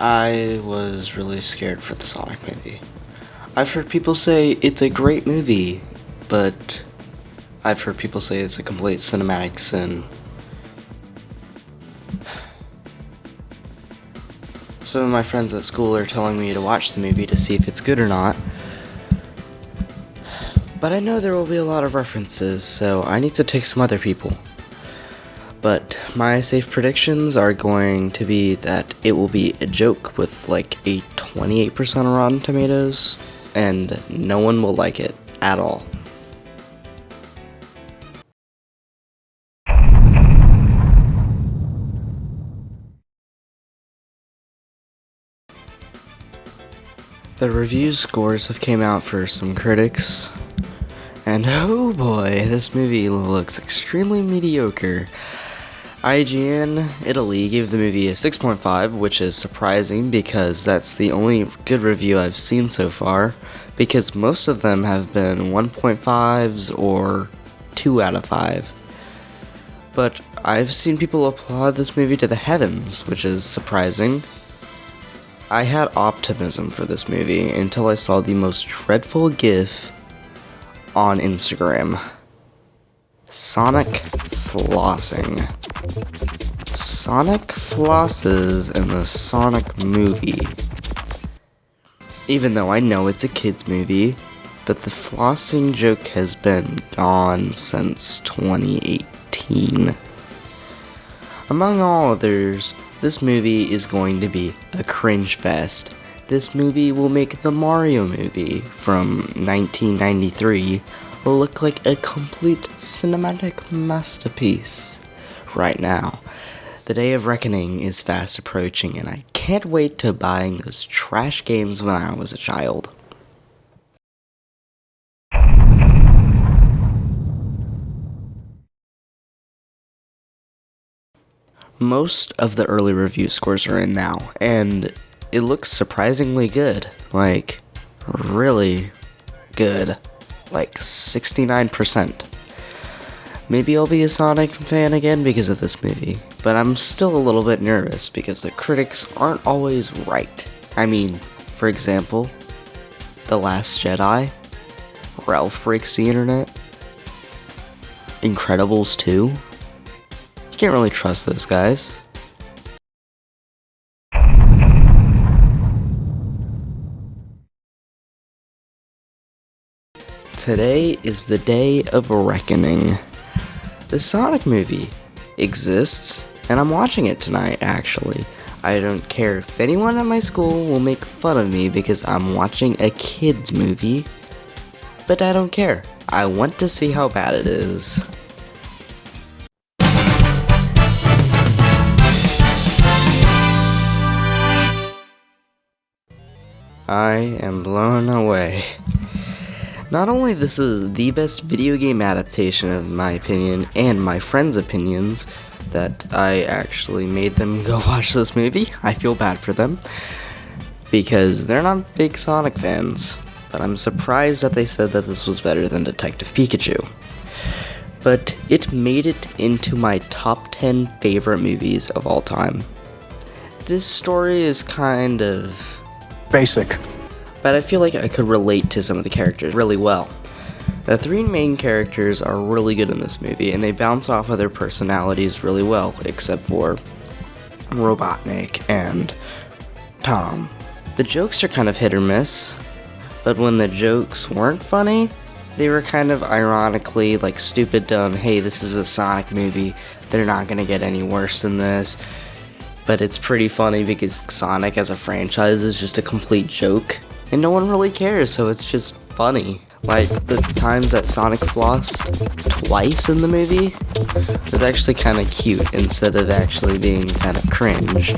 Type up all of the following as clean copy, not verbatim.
I was really scared for the Sonic movie. I've heard people say it's a great movie, but I've heard people say it's a complete cinematic sin. Some of my friends at school are telling me to watch the movie to see if it's good or not. But I know there will be a lot of references, so I need to take some other people. But my safe predictions are going to be that it will be a joke with like a 28% Rotten Tomatoes, and no one will like it at all. The review scores have came out for some critics, and oh boy, this movie looks extremely mediocre. IGN Italy gave the movie a 6.5, which is surprising because that's the only good review I've seen so far, because most of them have been 1.5s or 2 out of 5. But I've seen people applaud this movie to the heavens, which is surprising. I had optimism for this movie until I saw the most dreadful GIF on Instagram. Sonic flossing. Sonic flosses in the Sonic movie. Even though I know it's a kid's movie, but the flossing joke has been gone since 2018. Among all others, this movie is going to be a cringe fest. This movie will make the Mario movie from 1993 look like a complete cinematic masterpiece. Right now, the day of reckoning is fast approaching, and I can't wait to buying those trash games when I was a child. Most of the early review scores are in now, and it looks surprisingly good. Like, really good. Like 69%. Maybe I'll be a Sonic fan again because of this movie, but I'm still a little bit nervous because the critics aren't always right. I mean, for example, The Last Jedi, Ralph Breaks the Internet, Incredibles 2. You can't really trust those guys. Today is the day of reckoning. The Sonic movie exists, and I'm watching it tonight, actually. I don't care if anyone at my school will make fun of me because I'm watching a kid's movie, but I don't care. I want to see how bad it is. I am blown away. Not only this is the best video game adaptation of my opinion and my friends' opinions that I actually made them go watch this movie. I feel bad for them because they're not big Sonic fans, but I'm surprised that they said that this was better than Detective Pikachu. But it made it into my top 10 favorite movies of all time. This story is kind of basic, but I feel like I could relate to some of the characters really well. The three main characters are really good in this movie, and they bounce off of their personalities really well, except for Robotnik and Tom. The jokes are kind of hit or miss, but when the jokes weren't funny, they were kind of ironically like stupid dumb, hey, this is a Sonic movie, they're not gonna get any worse than this. But it's pretty funny because Sonic as a franchise is just a complete joke. And no one really cares, so it's just funny. Like, the times that Sonic flossed twice in the movie was actually kind of cute instead of actually being kind of cringe,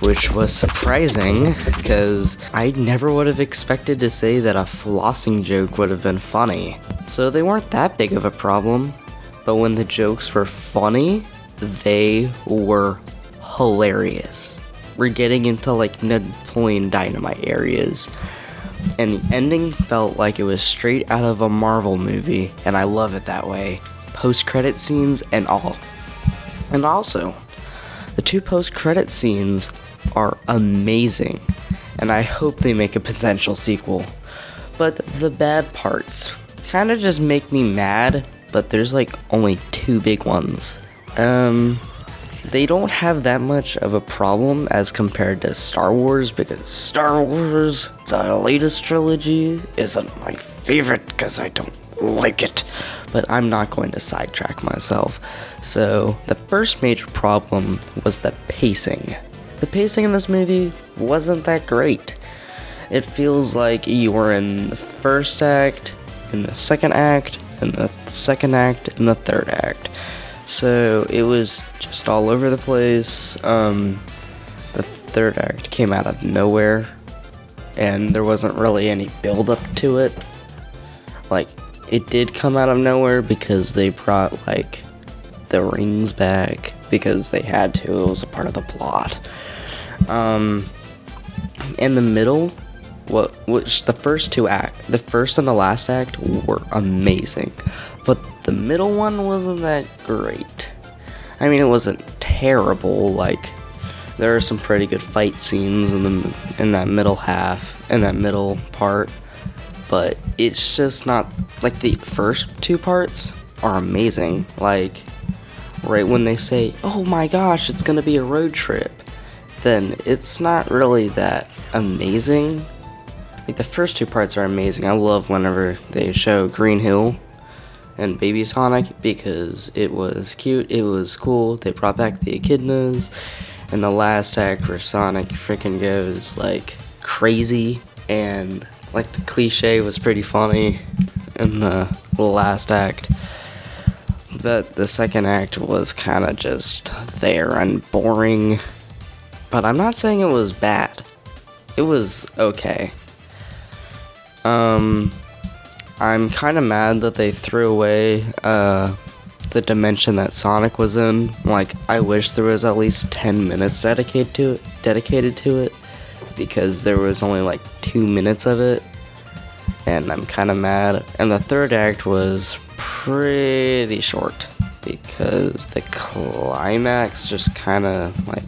which was surprising because I never would have expected to say that a flossing joke would have been funny. So they weren't that big of a problem, but when the jokes were funny, they were hilarious. We're getting into like Napoleon Dynamite areas. And the ending felt like it was straight out of a Marvel movie, and I love it that way. Post-credit scenes and all. And also, the two post-credit scenes are amazing, and I hope they make a potential sequel. But the bad parts kind of just make me mad, but there's like only two big ones. They don't have that much of a problem as compared to Star Wars, because Star Wars, the latest trilogy, isn't my favorite because I don't like it. But I'm not going to sidetrack myself. So, the first major problem was the pacing. The pacing in this movie wasn't that great. It feels like you were in the first act, in the second act, in the second act, and the third act. So it was just all over the place. The third act came out of nowhere, and there wasn't really any build up to it. Like, it did come out of nowhere because they brought, like, the rings back because they had to. It was a part of the plot. In the middle, the first and the last act were amazing, but the middle one wasn't that great. I mean, it wasn't terrible. Like, there are some pretty good fight scenes in that middle half, in that middle part, but it's just not, like, the first two parts are amazing. Like, right when they say, oh my gosh, it's gonna be a road trip, then it's not really that amazing. Like, the first two parts are amazing. I love whenever they show Green Hill and Baby Sonic because it was cute, it was cool. They brought back the echidnas, and the last act where Sonic freaking goes, like, crazy, and, like, the cliche was pretty funny in the last act. But the second act was kind of just there and boring. But I'm not saying it was bad. It was okay. I'm kind of mad that they threw away the dimension that Sonic was in. Like, I wish there was at least 10 minutes dedicated to it, because there was only like 2 minutes of it, and I'm kind of mad. And the third act was pretty short because the climax just kind of like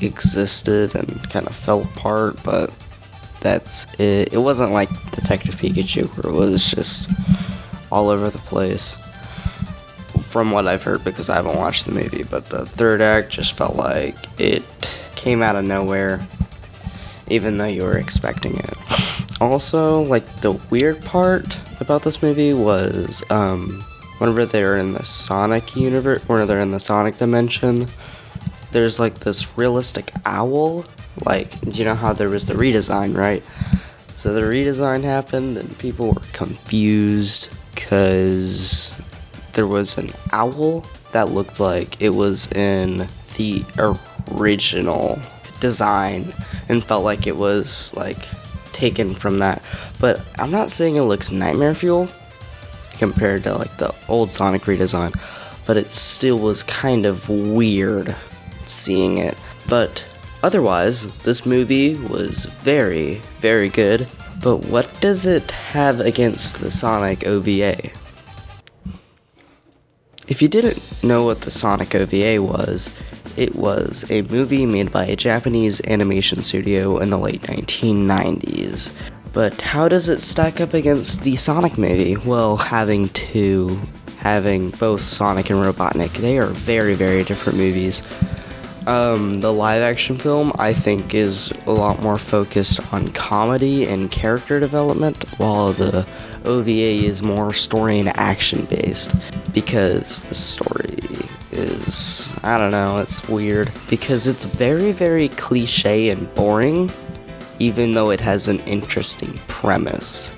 existed and kind of fell apart, but that's it. It wasn't like Detective Pikachu, where it was just all over the place, from what I've heard, because I haven't watched the movie. But the third act just felt like it came out of nowhere, even though you were expecting it. Also, like, the weird part about this movie was whenever they're in the Sonic universe, whenever they're in the Sonic dimension, there's like this realistic owl. Like, you know how there was the redesign, right? So the redesign happened and people were confused because there was an owl that looked like it was in the original design and felt like it was like taken from that. But I'm not saying it looks nightmare fuel compared to like the old Sonic redesign, but it still was kind of weird seeing it. But otherwise, this movie was very, very good. But what does it have against the Sonic OVA? If you didn't know what the Sonic OVA was, it was a movie made by a Japanese animation studio in the late 1990s. But how does it stack up against the Sonic movie? Well, having both Sonic and Robotnik, they are very, very different movies. The live-action film, I think, is a lot more focused on comedy and character development, while the OVA is more story and action-based, because the story is, I don't know, it's weird, because it's very, very cliche and boring, even though it has an interesting premise,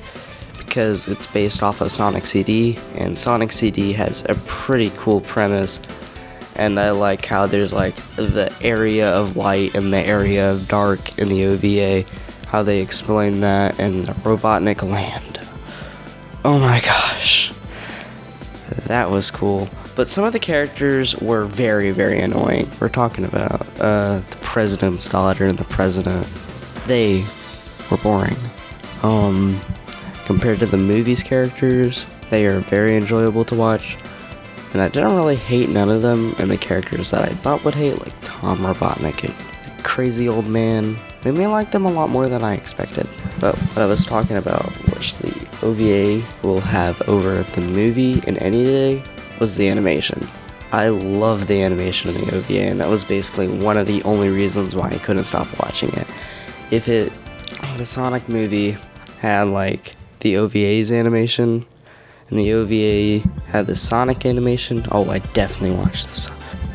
because it's based off of Sonic CD, and Sonic CD has a pretty cool premise. And I like how there's like the area of light and the area of dark in the OVA, how they explain that, and the Robotnik land. Oh my gosh, that was cool. But some of the characters were very, very annoying. We're talking about the president's daughter and the president. They were boring. Compared to the movie's characters, they are very enjoyable to watch. And I didn't really hate none of them, and the characters that I thought would hate, like Tom Robotnik and the crazy old man made me like them a lot more than I expected. But what I was talking about, which the OVA will have over the movie in any day, was the animation. I love the animation in the OVA, and that was basically one of the only reasons why I couldn't stop watching it. If the Sonic movie had like the OVA's animation, and the OVA had the Sonic animation, oh, I definitely watched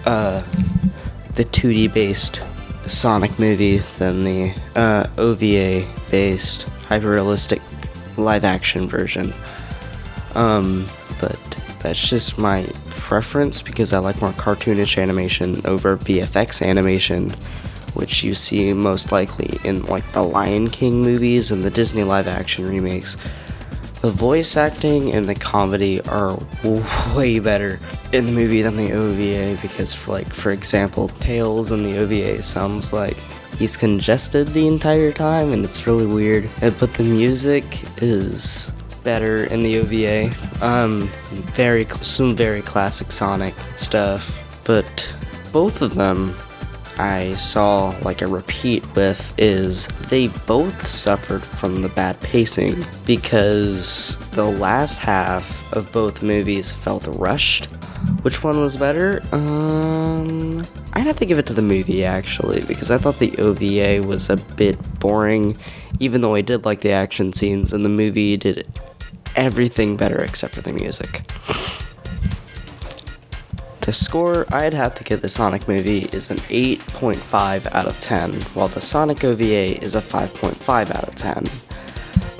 the 2D based Sonic movie than the OVA based hyper-realistic live action version. But that's just my preference because I like more cartoonish animation over VFX animation, which you see most likely in like the Lion King movies and the Disney live action remakes. The voice acting and the comedy are way better in the movie than the OVA because, for example, Tails in the OVA sounds like he's congested the entire time and it's really weird. But the music is better in the OVA. Some very classic Sonic stuff, but both of them I saw like a repeat with is they both suffered from the bad pacing because the last half of both movies felt rushed. Which one was better? I'd have to give it to the movie actually because I thought the OVA was a bit boring, even though I did like the action scenes, and the movie did everything better except for the music. The score I'd have to give the Sonic movie is an 8.5 out of 10, while the Sonic OVA is a 5.5 out of 10.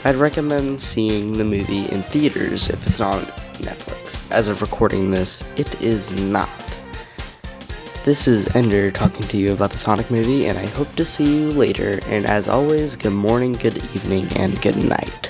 I'd recommend seeing the movie in theaters if it's not on Netflix. As of recording this, it is not. This is Ender talking to you about the Sonic movie, and I hope to see you later. And as always, good morning, good evening, and good night.